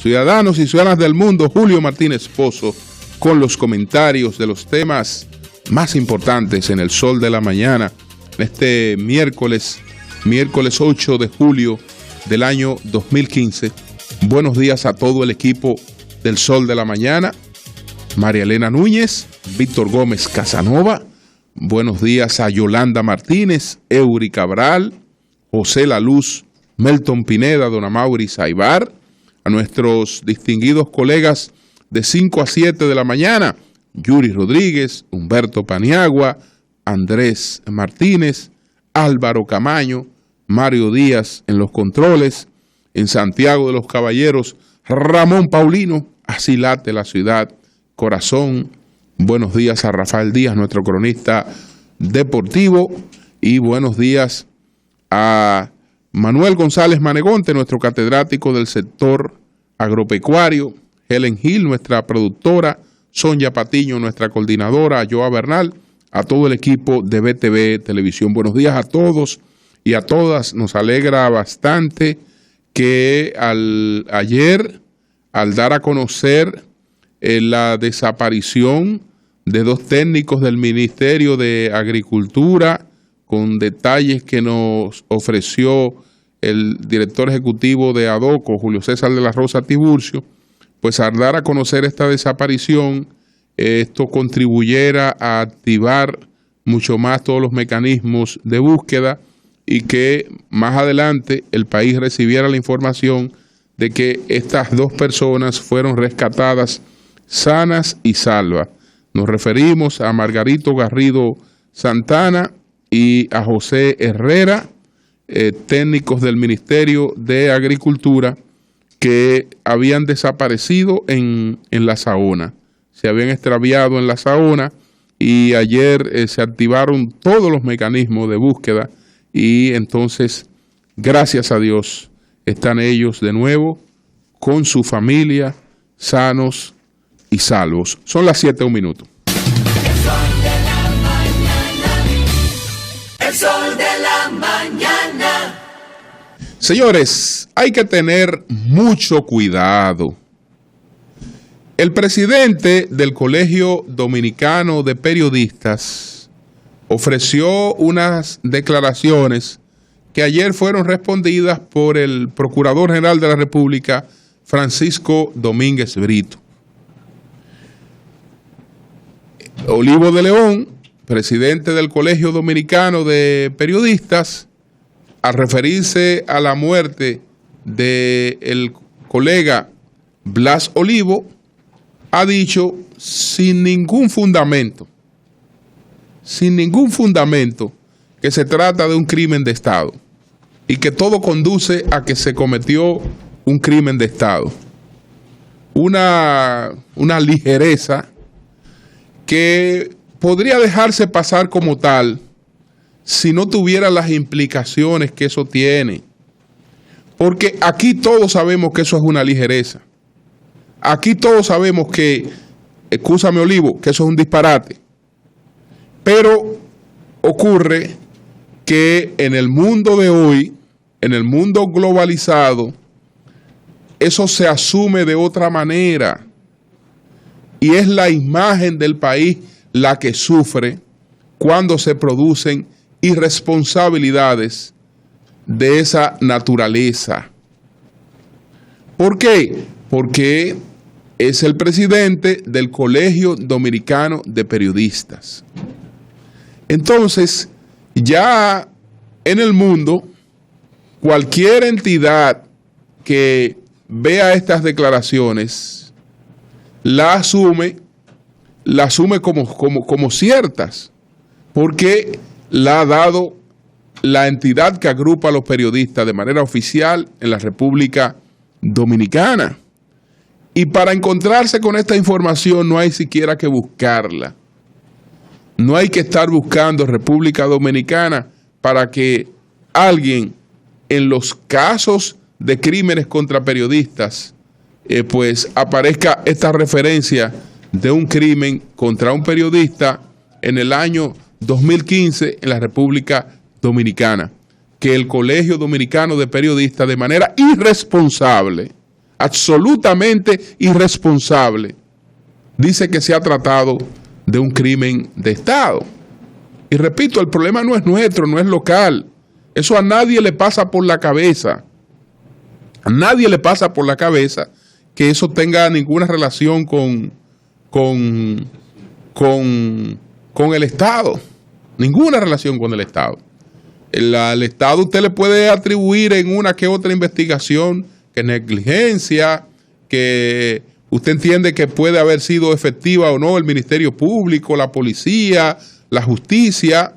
ciudadanos y ciudadanas del mundo, Julio Martínez Pozo, con los comentarios de los temas más importantes en el Sol de la Mañana, en este miércoles 8 de julio del año 2015. Buenos días a todo el equipo del Sol de la Mañana, María Elena Núñez, Víctor Gómez Casanova, buenos días a Yolanda Martínez, Eury Cabral, José La Luz, Melton Pineda, Don Amaury Saibar, a nuestros distinguidos colegas de 5 a 7 de la mañana, Yuri Rodríguez, Humberto Paniagua, Andrés Martínez, Álvaro Camaño, Mario Díaz en los controles, en Santiago de los Caballeros, Ramón Paulino, así late la ciudad, corazón. Buenos días a Rafael Díaz, nuestro cronista deportivo, y buenos días a Manuel González Manegonte, nuestro catedrático del sector agropecuario, Helen Gil, nuestra productora, Sonia Patiño, nuestra coordinadora, a Joa Bernal, a todo el equipo de BTV Televisión. Buenos días a todos y a todas. Nos alegra bastante que ayer, al dar a conocer la desaparición de 2 técnicos del Ministerio de Agricultura, con detalles que nos ofreció el director ejecutivo de ADOCO, Julio César de la Rosa Tiburcio, pues al dar a conocer esta desaparición, esto contribuyera a activar mucho más todos los mecanismos de búsqueda y que más adelante el país recibiera la información de que estas 2 personas fueron rescatadas sanas y salvas. Nos referimos a Margarito Garrido Santana y a José Herrera, técnicos del Ministerio de Agricultura que habían desaparecido en la Saona. Se habían extraviado en la Saona y ayer se activaron todos los mecanismos de búsqueda y entonces, gracias a Dios, están ellos de nuevo con su familia, sanos y salvos. Son las 7:01 minuto. El Sol de la Mañana. El Sol de la Mañana. Señores, hay que tener mucho cuidado. El presidente del Colegio Dominicano de Periodistas ofreció unas declaraciones que ayer fueron respondidas por el Procurador General de la República, Francisco Domínguez Brito. Olivo de León, presidente del Colegio Dominicano de Periodistas, al referirse a la muerte del colega Blas Olivo, ha dicho sin ningún fundamento, que se trata de un crimen de Estado y que todo conduce a que se cometió un crimen de Estado. Una ligereza que podría dejarse pasar como tal si no tuviera las implicaciones que eso tiene. Porque aquí todos sabemos que eso es una ligereza. Aquí todos sabemos que, excúsame Olivo, que eso es un disparate. Pero ocurre que en el mundo de hoy, en el mundo globalizado, eso se asume de otra manera. Y es la imagen del país la que sufre cuando se producen irresponsabilidades de esa naturaleza. ¿Por qué? Porque es el presidente del Colegio Dominicano de Periodistas. Entonces, ya en el mundo, cualquier entidad que vea estas declaraciones la asume como ciertas, porque la ha dado la entidad que agrupa a los periodistas de manera oficial en la República Dominicana. Y para encontrarse con esta información no hay siquiera que buscarla. No hay que estar buscando República Dominicana para que alguien en los casos de crímenes contra periodistas pues aparezca esta referencia de un crimen contra un periodista en el año 2015 en la República Dominicana, que el Colegio Dominicano de Periodistas de manera irresponsable absolutamente irresponsable, dice que se ha tratado de un crimen de Estado. Y repito, el problema no es nuestro, no es local. Eso a nadie le pasa por la cabeza. A nadie le pasa por la cabeza que eso tenga ninguna relación con el Estado. Ninguna relación con el Estado. El Estado usted le puede atribuir en una que otra investigación que negligencia, que usted entiende que puede haber sido efectiva o no el Ministerio Público, la policía, la justicia.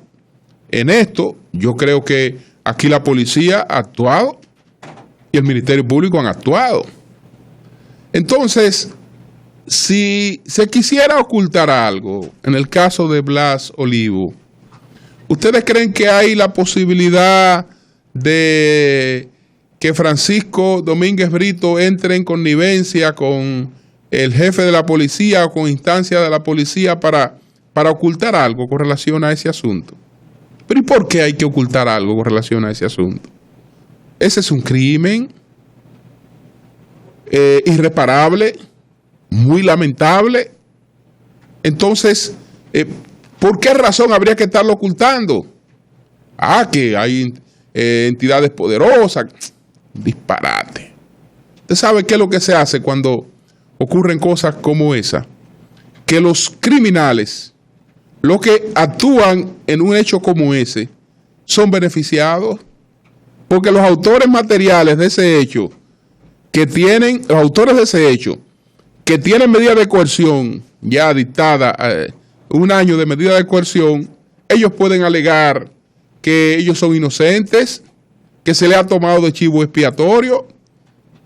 En esto, yo creo que aquí la policía ha actuado y el Ministerio Público han actuado. Entonces, si se quisiera ocultar algo, en el caso de Blas Olivo, ¿ustedes creen que hay la posibilidad de que Francisco Domínguez Brito entre en connivencia con el jefe de la policía o con instancia de la policía para ocultar algo con relación a ese asunto? ¿Pero y por qué hay que ocultar algo con relación a ese asunto? Ese es un crimen irreparable, muy lamentable. Entonces, ¿por qué razón habría que estarlo ocultando? Que hay entidades poderosas. Disparate. ¿Usted sabe qué es lo que se hace cuando ocurren cosas como esa? Que los criminales, los que actúan en un hecho como ese, son beneficiados, porque los autores materiales de ese hecho, los autores de ese hecho, que tienen medida de coerción ya dictada, 1 año de medida de coerción, ellos pueden alegar que ellos son inocentes, que se le ha tomado de chivo expiatorio.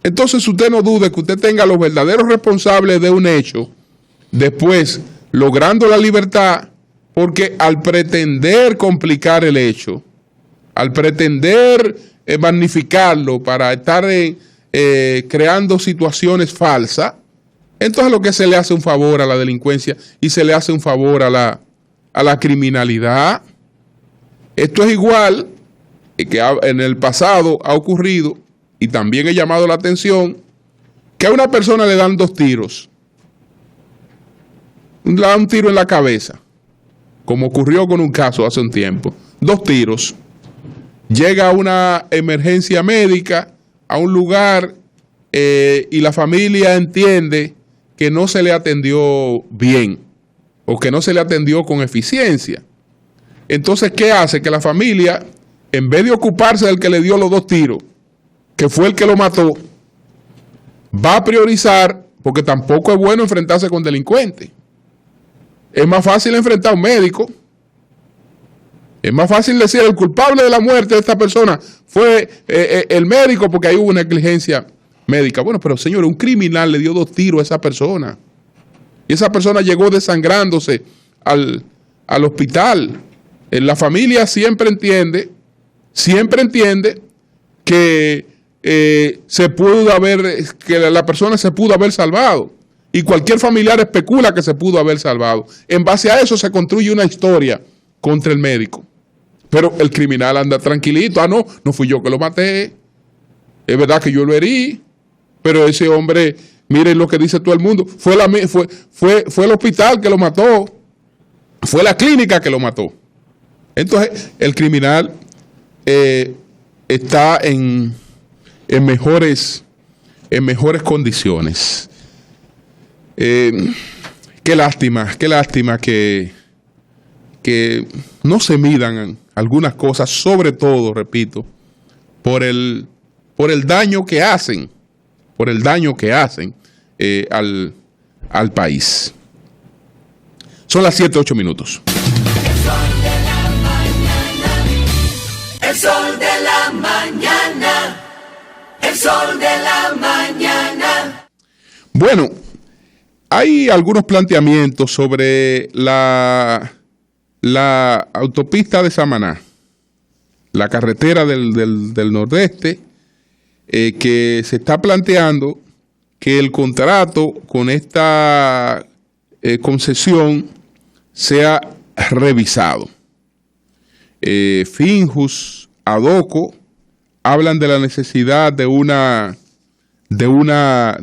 Entonces usted no dude que usted tenga los verdaderos responsables de un hecho, después logrando la libertad, porque al pretender complicar el hecho, al pretender magnificarlo para estar creando situaciones falsas, entonces lo que se le hace un favor a la delincuencia y se le hace un favor a la criminalidad. Esto es igual que en el pasado ha ocurrido, y también he llamado la atención, que a una persona le dan 2 tiros. Le dan un tiro en la cabeza, como ocurrió con un caso hace un tiempo. 2 tiros. Llega una emergencia médica a un lugar y la familia entiende que no se le atendió bien o que no se le atendió con eficiencia. Entonces, ¿qué hace? Que la familia, en vez de ocuparse del que le dio los 2 tiros, que fue el que lo mató, va a priorizar, porque tampoco es bueno enfrentarse con delincuentes. Es más fácil enfrentar a un médico. Es más fácil decir el culpable de la muerte de esta persona fue el médico porque ahí hubo una negligencia médica. Bueno, pero señor, un criminal le dio 2 tiros a esa persona. Y esa persona llegó desangrándose al hospital. La familia siempre entiende que que la persona se pudo haber salvado. Y cualquier familiar especula que se pudo haber salvado. En base a eso se construye una historia contra el médico. Pero el criminal anda tranquilito. No fui yo que lo maté. Es verdad que yo lo herí. Pero ese hombre, miren lo que dice todo el mundo. Fue el hospital que lo mató. Fue la clínica que lo mató. Entonces, el criminal está en mejores condiciones. Qué lástima que no se midan algunas cosas, sobre todo, repito, por el daño que hacen, al país. Son las 7:08 minutos. El sol de la mañana. El sol de la mañana. Bueno, hay algunos planteamientos sobre la autopista de Samaná, la carretera del Nordeste, que se está planteando que el contrato con esta concesión sea revisado. Finjus, Adoco, hablan de la necesidad de una de una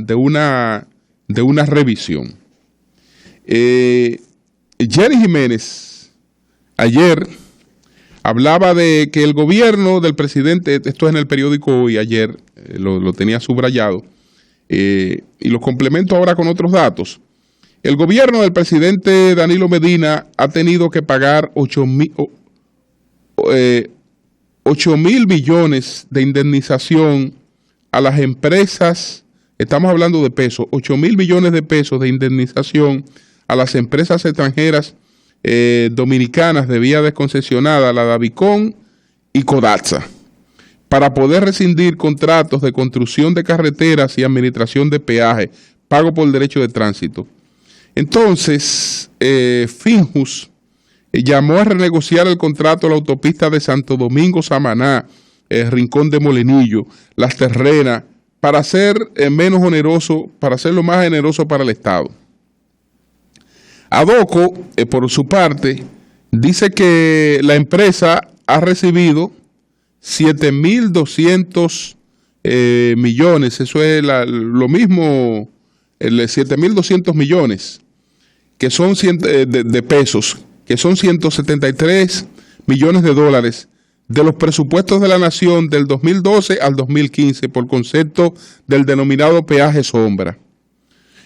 revisión. Jenny Jiménez ayer hablaba de que el gobierno del presidente, esto es en el periódico Hoy, ayer lo tenía subrayado, y lo complemento ahora con otros datos. El gobierno del presidente Danilo Medina ha tenido que pagar 8.000 millones de indemnización a las empresas, estamos hablando de pesos, 8.000 millones de pesos de indemnización a las empresas extranjeras dominicanas de vía desconcesionada, la Davicon y Codaza, para poder rescindir contratos de construcción de carreteras y administración de peaje, pago por derecho de tránsito. Entonces, Finjus llamó a renegociar el contrato de la autopista de Santo Domingo-Samaná, Rincón de Molinillo, Las Terrenas, para ser menos oneroso, para hacerlo más generoso para el Estado. Adoco, por su parte, dice que la empresa ha recibido 7.200 millones, eso es lo mismo, 7.200 millones, que son de pesos, que son 173 millones de dólares de los presupuestos de la nación del 2012 al 2015 por concepto del denominado peaje sombra.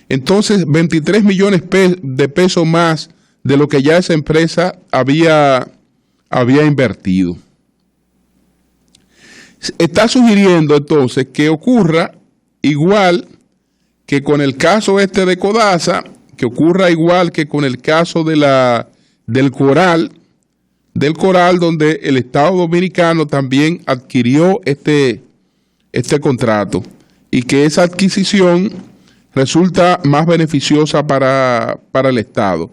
Entonces, 23 millones de pesos más de lo que ya esa empresa había invertido. Está sugiriendo entonces que ocurra igual que con el caso de Codaza, que ocurra igual que con el caso del Coral, donde el Estado Dominicano también adquirió este contrato y que esa adquisición resulta más beneficiosa para el Estado.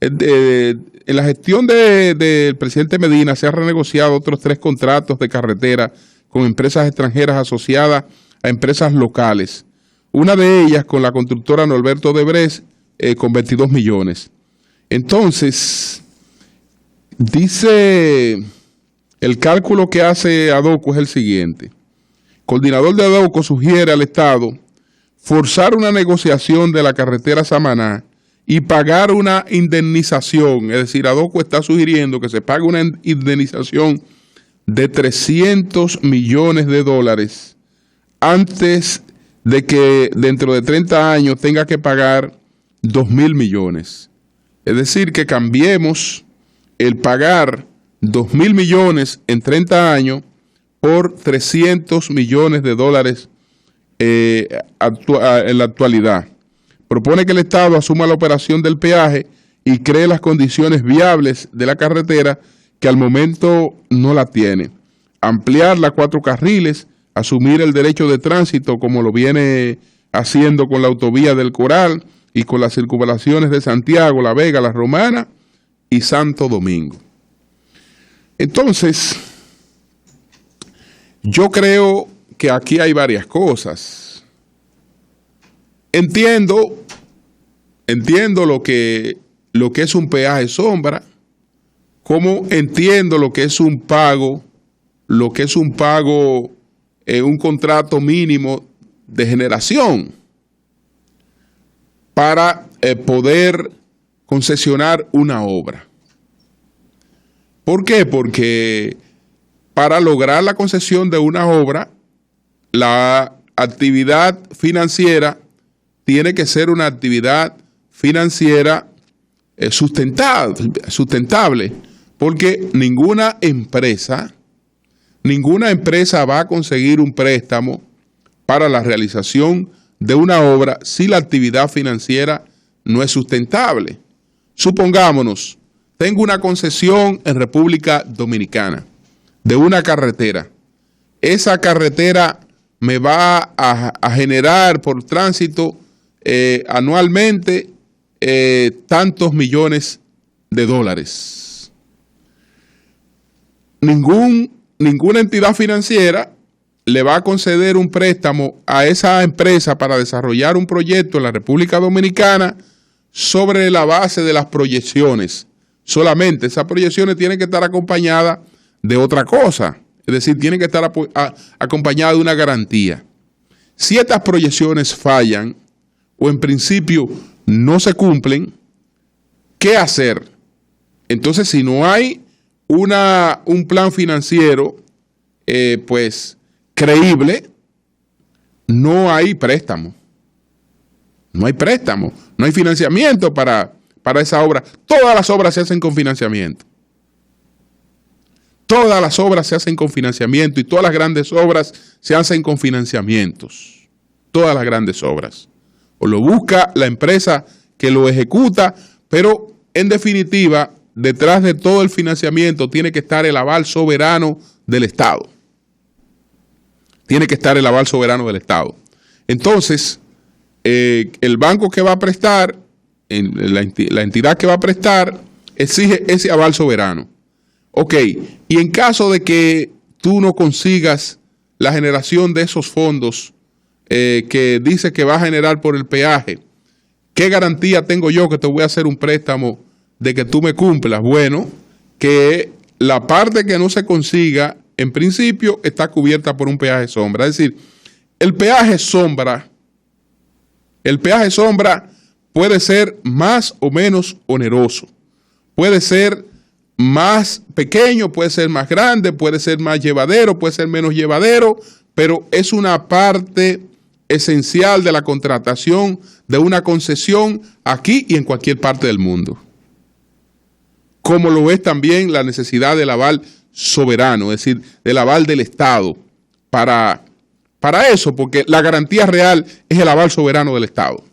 En la gestión del presidente Medina se han renegociado otros 3 contratos de carretera con empresas extranjeras asociadas a empresas locales. Una de ellas con la constructora Norberto Debrecht con 22 millones. Entonces, dice el cálculo que hace Adoco es el siguiente. El coordinador de Adoco sugiere al Estado forzar una negociación de la carretera Samaná y pagar una indemnización. Es decir, Adoco está sugiriendo que se pague una indemnización de 300 millones de dólares antes de que dentro de 30 años tenga que pagar 2.000 millones. Es decir, que cambiemos el pagar 2.000 millones en 30 años por 300 millones de dólares en la actualidad. Propone que el Estado asuma la operación del peaje y cree las condiciones viables de la carretera que al momento no la tiene. Ampliarla a 4 carriles, asumir el derecho de tránsito como lo viene haciendo con la autovía del Coral y con las circunvalaciones de Santiago, La Vega, La Romana y Santo Domingo. Entonces, yo creo que aquí hay varias cosas. Entiendo lo que es un peaje sombra, como entiendo lo que es un pago, un contrato mínimo de generación para poder concesionar una obra. ¿Por qué? Porque para lograr la concesión de una obra, la actividad financiera tiene que ser una actividad financiera sustentable, porque ninguna empresa va a conseguir un préstamo para la realización de una obra si la actividad financiera no es sustentable. Supongámonos, tengo una concesión en República Dominicana de una carretera. Esa carretera me va a generar por tránsito anualmente tantos millones de dólares. Ninguna entidad financiera le va a conceder un préstamo a esa empresa para desarrollar un proyecto en la República Dominicana sobre la base de las proyecciones. Solamente esas proyecciones tienen que estar acompañadas de otra cosa. Es decir, tienen que estar acompañadas de una garantía. Si estas proyecciones fallan o en principio no se cumplen, ¿qué hacer? Entonces, si no hay un plan financiero pues creíble, no hay préstamo. No hay préstamo, no hay financiamiento para esa obra. Todas las obras se hacen con financiamiento. Todas las obras se hacen con financiamiento y todas las grandes obras se hacen con financiamientos. Todas las grandes obras. O lo busca la empresa que lo ejecuta, pero en definitiva, detrás de todo el financiamiento tiene que estar el aval soberano del Estado. Tiene que estar el aval soberano del Estado. Entonces, el banco que va a prestar, la entidad que va a prestar, exige ese aval soberano. Ok, y en caso de que tú no consigas la generación de esos fondos que dice que va a generar por el peaje, ¿qué garantía tengo yo que te voy a hacer un préstamo de que tú me cumplas? Bueno, que la parte que no se consiga, en principio, está cubierta por un peaje sombra. Es decir, el peaje sombra puede ser más o menos oneroso. Puede ser más pequeño, puede ser más grande, puede ser más llevadero, puede ser menos llevadero, pero es una parte esencial de la contratación de una concesión aquí y en cualquier parte del mundo. Como lo es también la necesidad del aval soberano, es decir, del aval del Estado para eso, porque la garantía real es el aval soberano del Estado.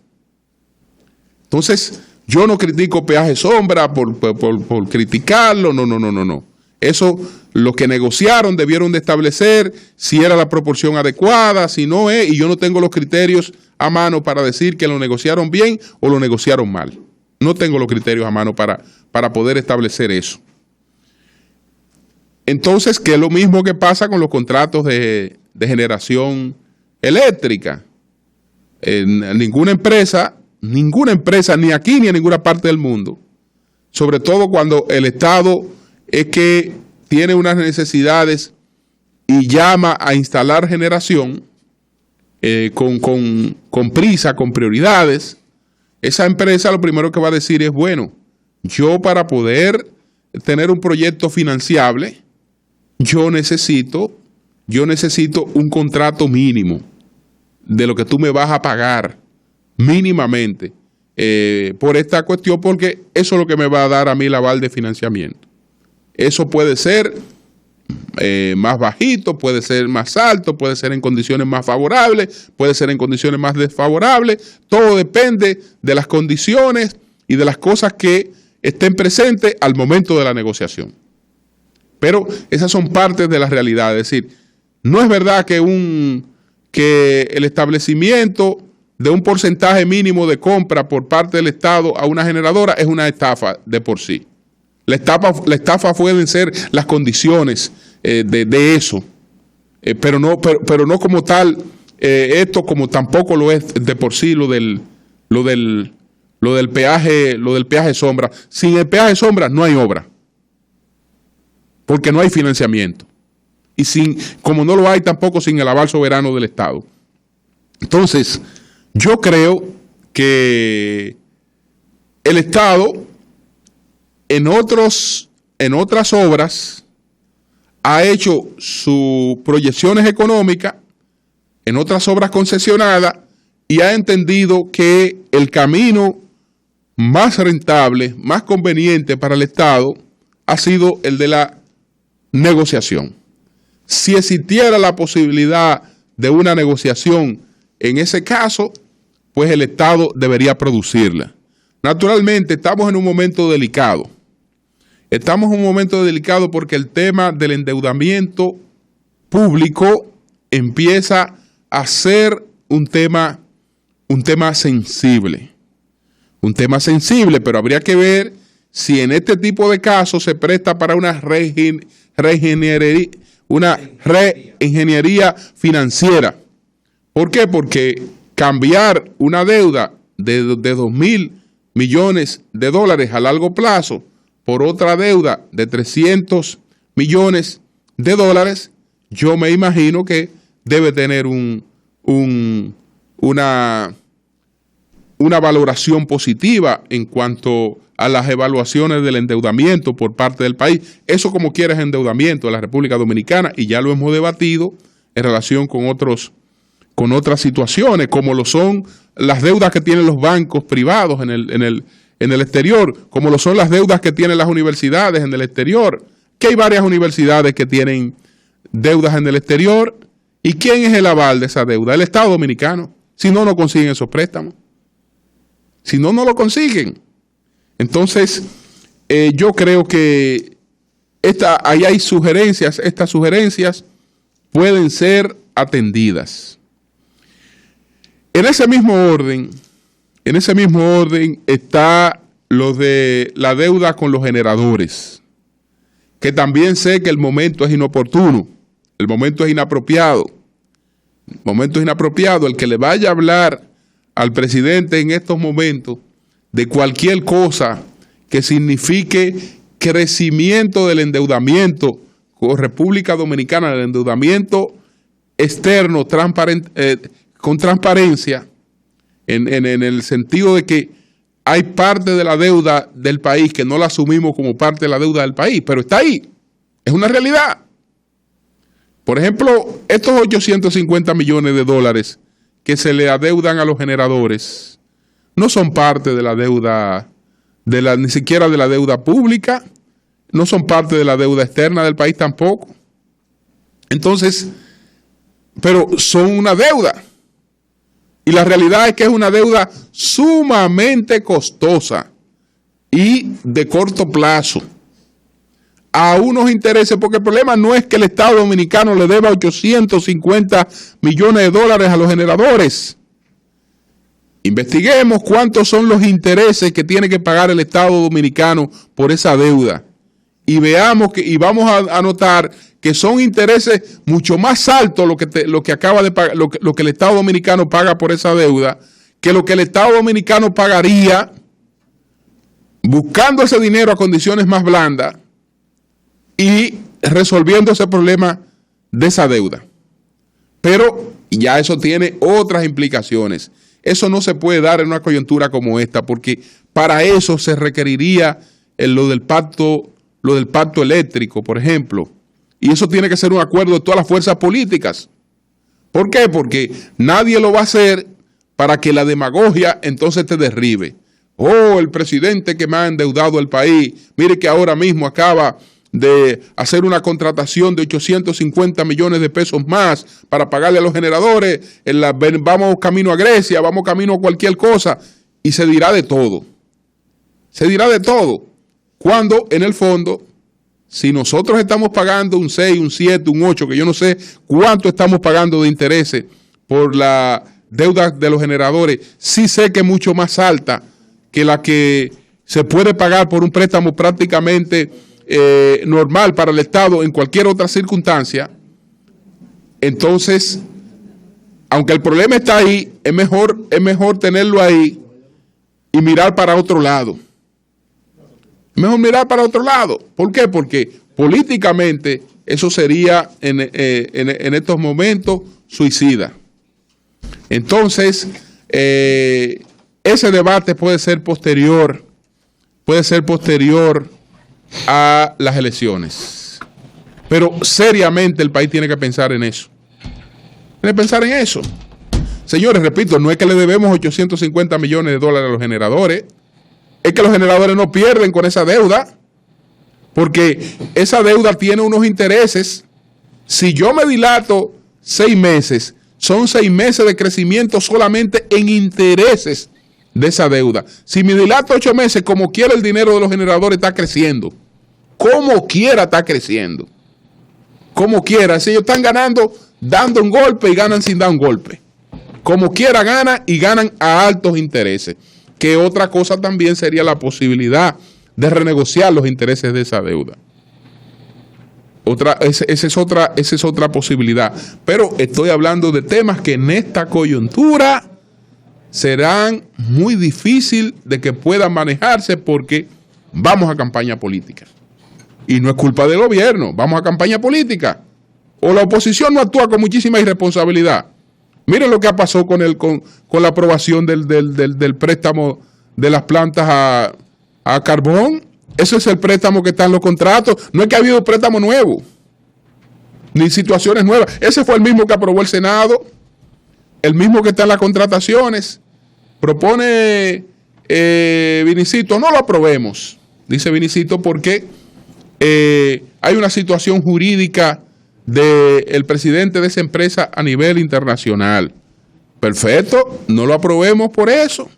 Entonces, yo no critico peaje sombra por criticarlo, no. Eso, los que negociaron debieron de establecer si era la proporción adecuada, si no es, y yo no tengo los criterios a mano para decir que lo negociaron bien o lo negociaron mal. No tengo los criterios a mano para poder establecer eso. Entonces, ¿qué es lo mismo que pasa con los contratos de generación eléctrica? Ninguna empresa, ni aquí ni en ninguna parte del mundo, sobre todo cuando el Estado es que tiene unas necesidades y llama a instalar generación con prisa, con prioridades, esa empresa lo primero que va a decir es, bueno, yo para poder tener un proyecto financiable, yo necesito un contrato mínimo de lo que tú me vas a pagar mínimamente por esta cuestión, porque eso es lo que me va a dar a mí el aval de financiamiento. Eso puede ser más bajito, puede ser más alto, puede ser en condiciones más favorables, puede ser en condiciones más desfavorables. Todo depende de las condiciones y de las cosas que estén presentes al momento de la negociación. Pero esas son partes de la realidad. Es decir, no es verdad que el establecimiento de un porcentaje mínimo de compra por parte del Estado a una generadora es una estafa de por sí. La estafa pueden ser las condiciones de eso, pero no como tal, esto como tampoco lo es de por sí lo del peaje sombra. Sin el peaje sombra no hay obra, porque no hay financiamiento. Y como no lo hay tampoco sin el aval soberano del Estado. Entonces, yo creo que el Estado en otras obras ha hecho sus proyecciones económicas, en otras obras concesionadas, y ha entendido que el camino más rentable, más conveniente para el Estado ha sido el de la negociación. Si existiera la posibilidad de una negociación en ese caso, pues el Estado debería producirla. Naturalmente, estamos en un momento delicado. Estamos en un momento delicado porque el tema del endeudamiento público empieza a ser un tema sensible. Un tema sensible, pero habría que ver si en este tipo de casos se presta para una reingeniería financiera. ¿Por qué? Porque cambiar una deuda de 2.000 millones de dólares a largo plazo por otra deuda de 300 millones de dólares, yo me imagino que debe tener un una valoración positiva en cuanto a las evaluaciones del endeudamiento por parte del país. Eso como quiera es endeudamiento de la República Dominicana y ya lo hemos debatido en relación con otras situaciones, como lo son las deudas que tienen los bancos privados en el exterior, como lo son las deudas que tienen las universidades en el exterior, que hay varias universidades que tienen deudas en el exterior. ¿Y quién es el aval de esa deuda? El Estado Dominicano. Si no, no consiguen esos préstamos. Si no, no lo consiguen. Entonces, yo creo que ahí hay sugerencias. Estas sugerencias pueden ser atendidas. En ese mismo orden está lo de la deuda con los generadores, que también sé que el momento es inoportuno, el momento es inapropiado. El que le vaya a hablar al presidente en estos momentos de cualquier cosa que signifique crecimiento del endeudamiento con República Dominicana, el endeudamiento externo con transparencia, en el sentido de que hay parte de la deuda del país que no la asumimos como parte de la deuda del país, pero está ahí, es una realidad. Por ejemplo, estos 850 millones de dólares que se le adeudan a los generadores no son parte de la deuda, ni siquiera de la deuda pública, no son parte de la deuda externa del país tampoco. Entonces, pero son una deuda. Y la realidad es que es una deuda sumamente costosa y de corto plazo, a unos intereses, porque el problema no es que el Estado Dominicano le deba 850 millones de dólares a los generadores. Investiguemos cuántos son los intereses que tiene que pagar el Estado Dominicano por esa deuda y veamos y vamos a notar que son intereses mucho más altos lo que acaba de pagar, lo que el Estado Dominicano paga por esa deuda, que lo que el Estado Dominicano pagaría buscando ese dinero a condiciones más blandas y resolviendo ese problema de esa deuda. Pero ya eso tiene otras implicaciones. Eso no se puede dar en una coyuntura como esta, porque para eso se requeriría lo del pacto eléctrico, por ejemplo. Y eso tiene que ser un acuerdo de todas las fuerzas políticas. ¿Por qué? Porque nadie lo va a hacer para que la demagogia entonces te derribe. Oh, el presidente que me ha endeudado el país, mire que ahora mismo acaba de hacer una contratación de 850 millones de pesos más para pagarle a los generadores, vamos camino a Grecia, vamos camino a cualquier cosa, y se dirá de todo. Se dirá de todo. Cuando en el fondo, si nosotros estamos pagando un 6, un 7, un 8, que yo no sé cuánto estamos pagando de intereses por la deuda de los generadores, sí sé que es mucho más alta que la que se puede pagar por un préstamo prácticamente normal para el Estado en cualquier otra circunstancia. Entonces, aunque el problema está ahí, es mejor tenerlo ahí y mirar para otro lado. Es mejor mirar para otro lado. ¿Por qué? Porque políticamente eso sería en estos momentos suicida. Entonces, ese debate puede ser posterior a las elecciones. Pero seriamente el país tiene que pensar en eso. Tiene que pensar en eso. Señores, repito, no es que le debemos 850 millones de dólares a los generadores. Es que los generadores no pierden con esa deuda. Porque esa deuda tiene unos intereses. Si yo me dilato 6 meses, son 6 meses de crecimiento solamente en intereses de esa deuda. Si me dilato 8 meses, como quiera el dinero de los generadores está creciendo. Como quiera está creciendo. Como quiera. Si ellos están ganando dando un golpe y ganan sin dar un golpe. Como quiera ganan y ganan a altos intereses. Que otra cosa también sería la posibilidad de renegociar los intereses de esa deuda. Esa es otra posibilidad. Pero estoy hablando de temas que en esta coyuntura serán muy difícil de que puedan manejarse porque vamos a campaña política. Y no es culpa del gobierno, vamos a campaña política. O la oposición no actúa con muchísima irresponsabilidad, Miren lo que ha pasado con la aprobación del préstamo de las plantas a carbón. Ese es el préstamo que está en los contratos. No es que ha habido préstamo nuevo, ni situaciones nuevas. Ese fue el mismo que aprobó el Senado, el mismo que está en las contrataciones. Propone Vinicito, no lo aprobemos, dice Vinicito, porque hay una situación jurídica del presidente de esa empresa a nivel internacional. Perfecto, no lo aprobemos por eso.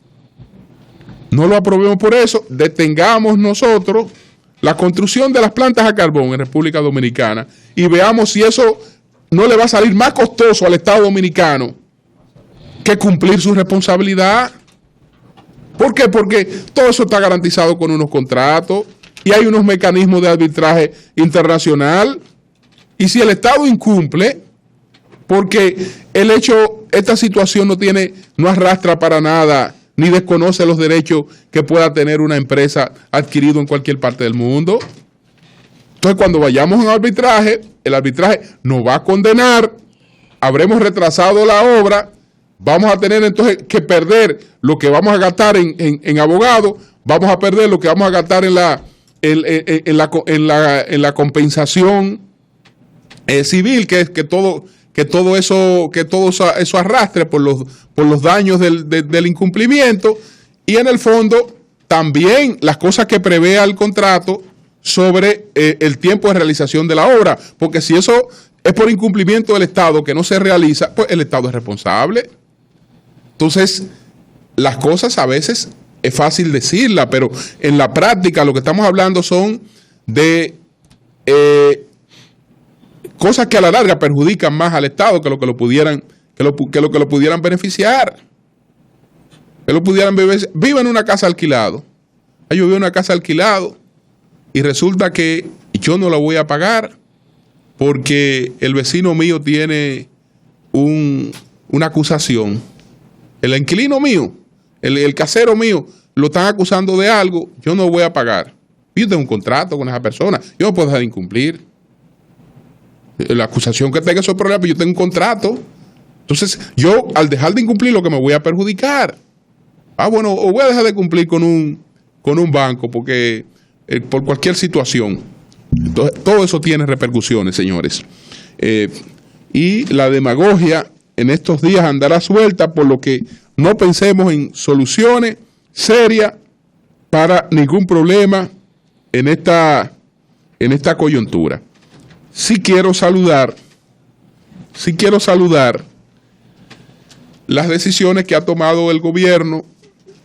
No lo aprobemos por eso. Detengamos nosotros la construcción de las plantas a carbón en República Dominicana y veamos si eso no le va a salir más costoso al Estado Dominicano que cumplir su responsabilidad. ¿Por qué? Porque todo eso está garantizado con unos contratos y hay unos mecanismos de arbitraje internacional. Y si el Estado incumple, porque esta situación no arrastra para nada, ni desconoce los derechos que pueda tener una empresa adquirido en cualquier parte del mundo. Entonces, cuando vayamos a un arbitraje, el arbitraje nos va a condenar, habremos retrasado la obra, vamos a tener entonces que perder lo que vamos a gastar en abogados, vamos a perder lo que vamos a gastar en la compensación civil, que todo eso arrastre por los daños del incumplimiento, y en el fondo también las cosas que prevea el contrato sobre el tiempo de realización de la obra, porque si eso es por incumplimiento del Estado que no se realiza, pues el Estado es responsable. Entonces, las cosas a veces es fácil decirlas, pero en la práctica lo que estamos hablando son de cosas que a la larga perjudican más al Estado que lo que lo pudieran beneficiar. Que lo pudieran vive en una casa alquilado. Yo vivo en una casa alquilado y resulta que yo no la voy a pagar porque el vecino mío tiene una acusación. El inquilino mío, el casero mío, lo están acusando de algo, yo no voy a pagar. Yo tengo un contrato con esa persona, yo no puedo dejar de incumplir. La acusación que tenga esos problemas, yo tengo un contrato. Entonces, yo al dejar de incumplir lo que me voy a perjudicar. Bueno, o voy a dejar de cumplir con un banco porque por cualquier situación. Entonces, todo eso tiene repercusiones, señores. Y la demagogia en estos días andará suelta, por lo que no pensemos en soluciones serias para ningún problema en esta coyuntura. Sí quiero saludar las decisiones que ha tomado el gobierno,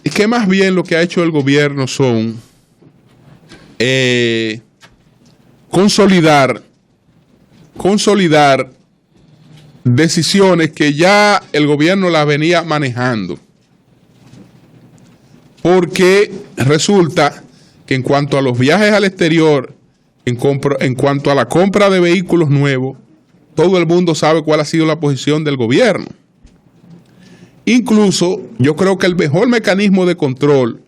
y que más bien lo que ha hecho el gobierno son consolidar decisiones que ya el gobierno las venía manejando. Porque resulta que en cuanto a los viajes al exterior, en cuanto a la compra de vehículos nuevos, todo el mundo sabe cuál ha sido la posición del gobierno. Incluso yo creo que el mejor mecanismo de control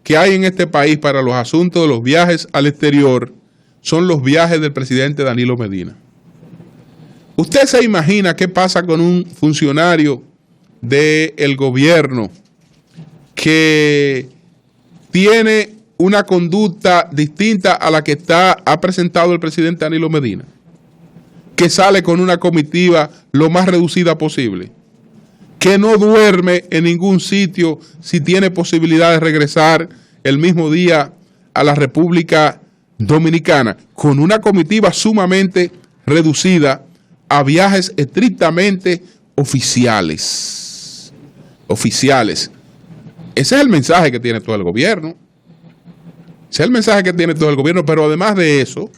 que hay en este país para los asuntos de los viajes al exterior son los viajes del presidente Danilo Medina. ¿Usted se imagina qué pasa con un funcionario del gobierno que tiene una conducta distinta a la que ha presentado el presidente Danilo Medina, que sale con una comitiva lo más reducida posible, que no duerme en ningún sitio si tiene posibilidad de regresar el mismo día a la República Dominicana, con una comitiva sumamente reducida a viajes estrictamente oficiales? Ese es el mensaje que tiene todo el gobierno. Ese es el mensaje que tiene todo el gobierno, pero además de eso,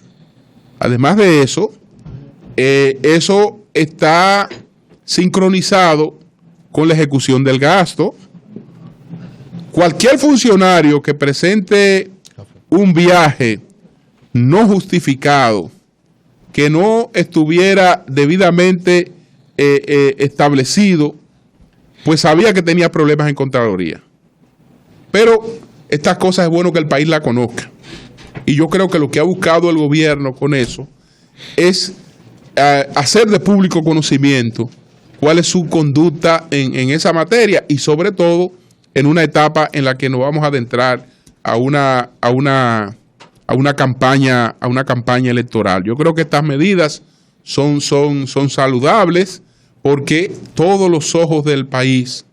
eso está sincronizado con la ejecución del gasto. Cualquier funcionario que presente un viaje no justificado, que no estuviera debidamente establecido, pues sabía que tenía problemas en Contraloría. Pero estas cosas es bueno que el país la conozca. Y yo creo que lo que ha buscado el gobierno con eso es hacer de público conocimiento cuál es su conducta en esa materia y sobre todo en una etapa en la que nos vamos a adentrar a una campaña electoral. Yo creo que estas medidas son saludables porque todos los ojos del país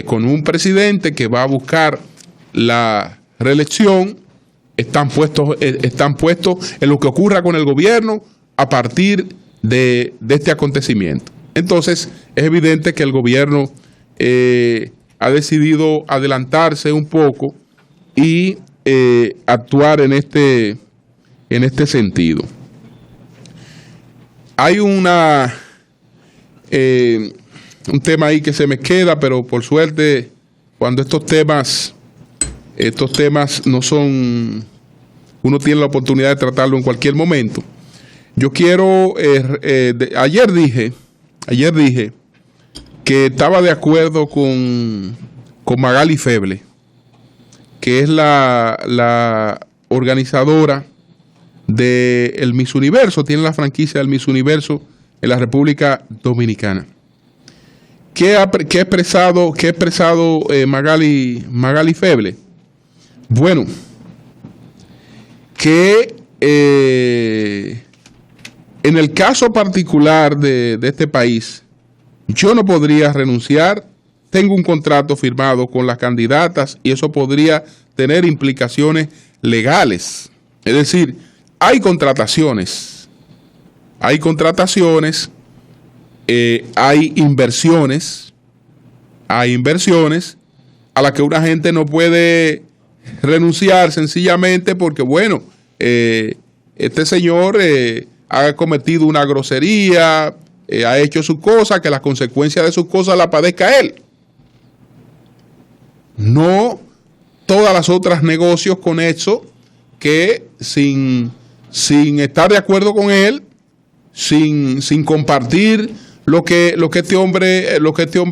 con un presidente que va a buscar la reelección están puestos en lo que ocurra con el gobierno a partir de este acontecimiento. Entonces, es evidente que el gobierno ha decidido adelantarse un poco y actuar en este sentido. Hay un tema ahí que se me queda, pero por suerte, cuando estos temas no son, uno tiene la oportunidad de tratarlo en cualquier momento. Yo quiero, ayer dije que estaba de acuerdo con Magali Feble, que es la organizadora del Miss Universo, tiene la franquicia del Miss Universo en la República Dominicana. ¿Qué ha expresado Magali Feble? Bueno, que en el caso particular de este país, yo no podría renunciar. Tengo un contrato firmado con las candidatas y eso podría tener implicaciones legales. Es decir, hay contrataciones, hay inversiones a las que una gente no puede renunciar sencillamente porque, bueno, este señor ha cometido una grosería, ha hecho sus cosas, que las consecuencias de sus cosas las padezca él. No todas las otras negocios con eso que sin estar de acuerdo con él, sin compartir lo que este hombre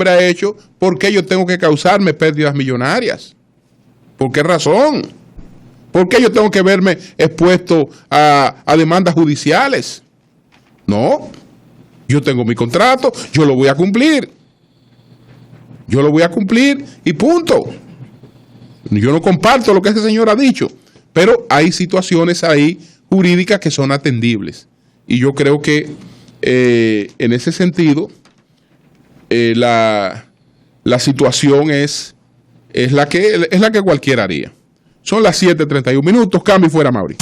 ha hecho, ¿por qué yo tengo que causarme pérdidas millonarias? ¿Por qué razón? ¿Por qué yo tengo que verme expuesto a demandas judiciales? No, yo tengo mi contrato, yo lo voy a cumplir. Yo lo voy a cumplir y punto. Yo no comparto lo que ese señor ha dicho, pero hay situaciones ahí jurídicas que son atendibles. Y yo creo que en ese sentido la situación es la que cualquiera haría. Son las 7:31 minutos. Cambio y fuera, Mauri.